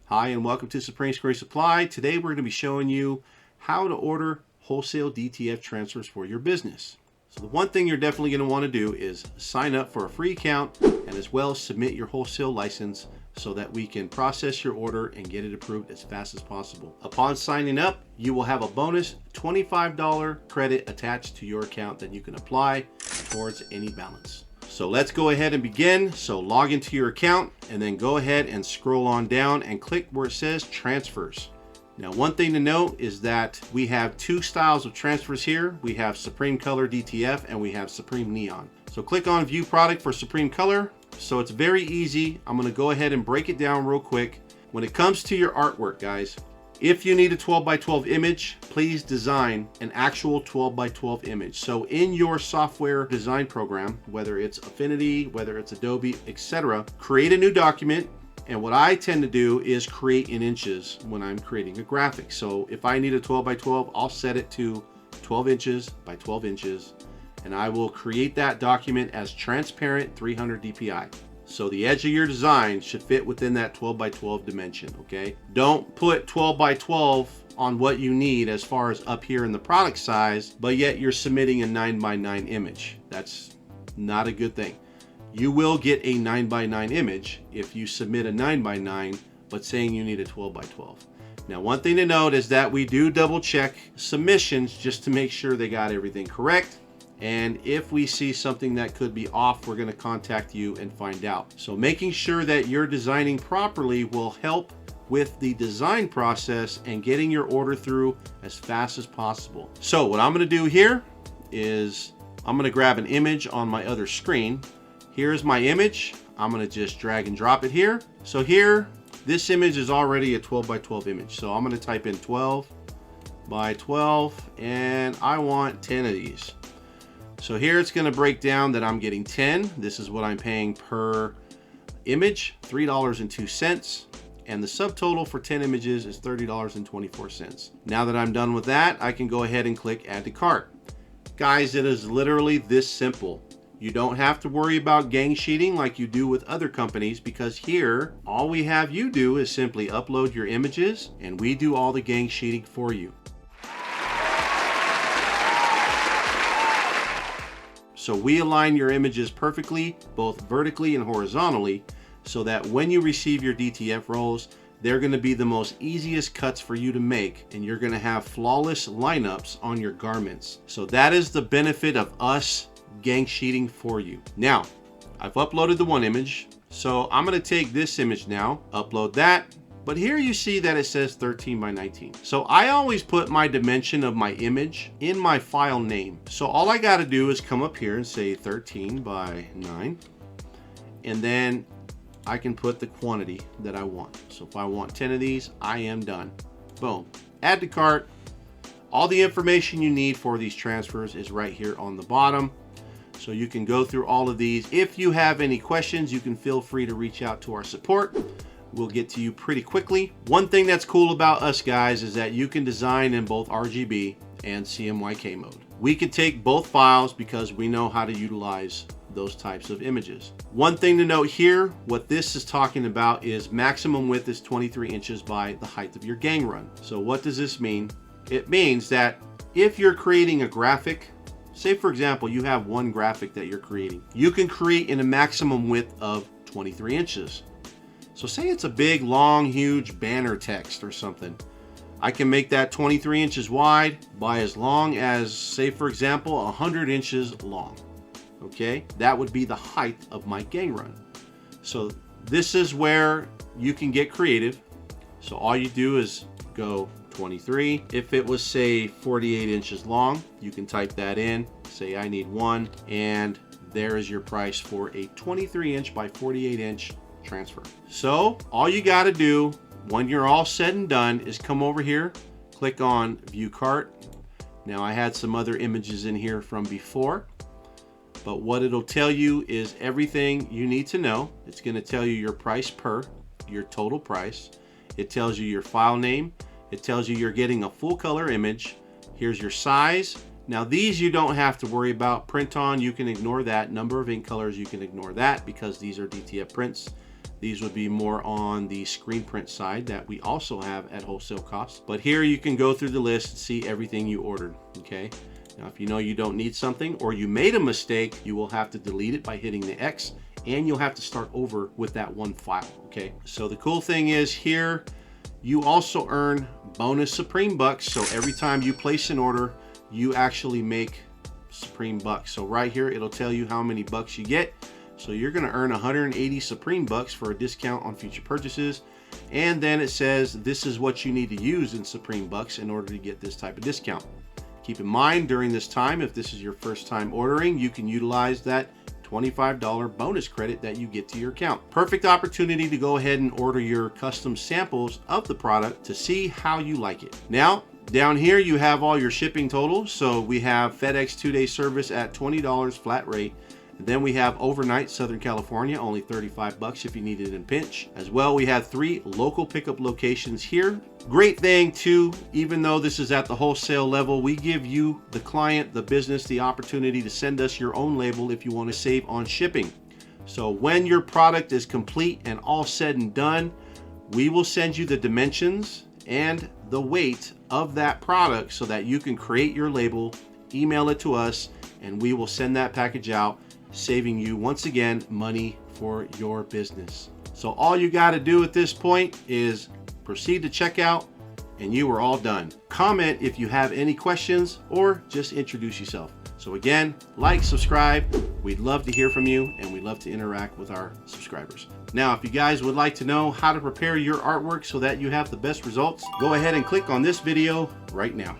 Hi and welcome to SupremeScreenSupply. Today we're going to be showing you how to order wholesale DTF transfers for your business. So the one thing you're definitely going to want to do is sign up for a free account and as well submit your wholesale license so that we can process your order and get it approved as fast as possible. Upon signing up, you will have a bonus $25 credit attached to your account that you can apply towards any balance. So let's go ahead and begin. So log into your account and then go ahead and scroll on down and click where it says transfers. Now, one thing to note is that we have two styles of transfers here. We have Supreme Color DTF and we have Supreme Neon. So click on view product for Supreme Color. So it's very easy. I'm going to go ahead and break it down real quick. When it comes to your artwork, guys, if you need a 12x12 image, please design an actual 12x12 image. So in your software design program, whether it's Affinity, whether it's Adobe, etc., create a new document. And what I tend to do is create in inches when I'm creating a graphic. So if I need a 12x12, I'll set it to 12 inches by 12 inches. And I will create that document as transparent 300 dpi. So the edge of your design should fit within that 12x12 dimension, okay? Don't put 12x12 on what you need as far as up here in the product size, but yet you're submitting a 9x9 image. That's not a good thing. You will get a 9x9 image if you submit a 9x9, but saying you need a 12x12. Now, one thing to note is that we do double check submissions just to make sure they got everything correct. And if we see something that could be off, we're going to contact you and find out. So making sure that you're designing properly will help with the design process and getting your order through as fast as possible. So what I'm going to do here is I'm going to grab an image on my other screen. Here's my image. I'm going to just drag and drop it here. So here, this image is already a 12x12 image. So I'm going to type in 12x12 and I want 10 of these. So here it's going to break down that I'm getting 10. This is what I'm paying per image, $3.02. And the subtotal for 10 images is $30.24. Now that I'm done with that, I can go ahead and click add to cart. Guys, it is literally this simple. You don't have to worry about gang sheeting like you do with other companies, because here, all we have you do is simply upload your images and we do all the gang sheeting for you. So we align your images perfectly, both vertically and horizontally, so that when you receive your DTF rolls, they're going to be the most easiest cuts for you to make, and you're going to have flawless lineups on your garments. So that is the benefit of us gang sheeting for you. Now, I've uploaded the one image, so I'm going to take this image now, upload that. But here you see that it says 13x19. So I always put my dimension of my image in my file name. So all I got to do is come up here and say 13x9. And then I can put the quantity that I want. So if I want 10 of these, I am done. Boom. Add to cart. All the information you need for these transfers is right here on the bottom. So you can go through all of these. If you have any questions, you can feel free to reach out to our support. We'll get to you pretty quickly. One thing that's cool about us guys is that you can design in both RGB and CMYK mode. We can take both files because we know how to utilize those types of images. One thing to note here, what this is talking about is maximum width is 23 inches by the height of your gang run. So what does this mean? It means that if you're creating a graphic, say for example, you have one graphic that you're creating, you can create in a maximum width of 23 inches. So say it's a big, long, huge banner text or something. I can make that 23 inches wide by as long as, say for example, 100 inches long. Okay, that would be the height of my gang run. So this is where you can get creative. So all you do is go 23. If it was say 48 inches long, you can type that in, say I need one, and there is your price for a 23 inch by 48 inch transfer. So all you got to do when you're all said and done is come over here, click on view cart. Now I had some other images in here from before, but what it'll tell you is everything you need to know. It's going to tell you your price per, your total price. It tells you your file name. It tells you you're getting a full color image. Here's your size. Now these you don't have to worry about. Print on, you can ignore that. Number of ink colors, you can ignore that because these are DTF prints. These would be more on the screen print side that we also have at wholesale cost. But here you can go through the list and see everything you ordered, okay? Now if you know you don't need something or you made a mistake, you will have to delete it by hitting the X, and you'll have to start over with that one file, okay? So the cool thing is here, you also earn bonus Supreme bucks. So every time you place an order, you actually make Supreme bucks. So right here, it'll tell you how many bucks you get. So you're gonna earn 180 Supreme bucks for a discount on future purchases. And then it says, this is what you need to use in Supreme bucks in order to get this type of discount. Keep in mind, during this time, if this is your first time ordering, you can utilize that $25 bonus credit that you get to your account. Perfect opportunity to go ahead and order your custom samples of the product to see how you like it. Now, down here you have all your shipping totals. So we have FedEx 2-day service at $20 flat rate. Then we have overnight Southern California, only 35 bucks if you need it in pinch. As well, we have 3 local pickup locations here. Great thing too, even though this is at the wholesale level, we give you, the client, the business, the opportunity to send us your own label if you want to save on shipping. So when your product is complete and all said and done, we will send you the dimensions and the weight of that product so that you can create your label, email it to us, and we will send that package out, saving you once again money for your business. So all you got to do at this point is proceed to checkout and you are all done. Comment if you have any questions or just introduce yourself. So again, like, subscribe. We'd love to hear from you and we'd love to interact with our subscribers. Now, if you guys would like to know how to prepare your artwork so that you have the best results, go ahead and click on this video right now.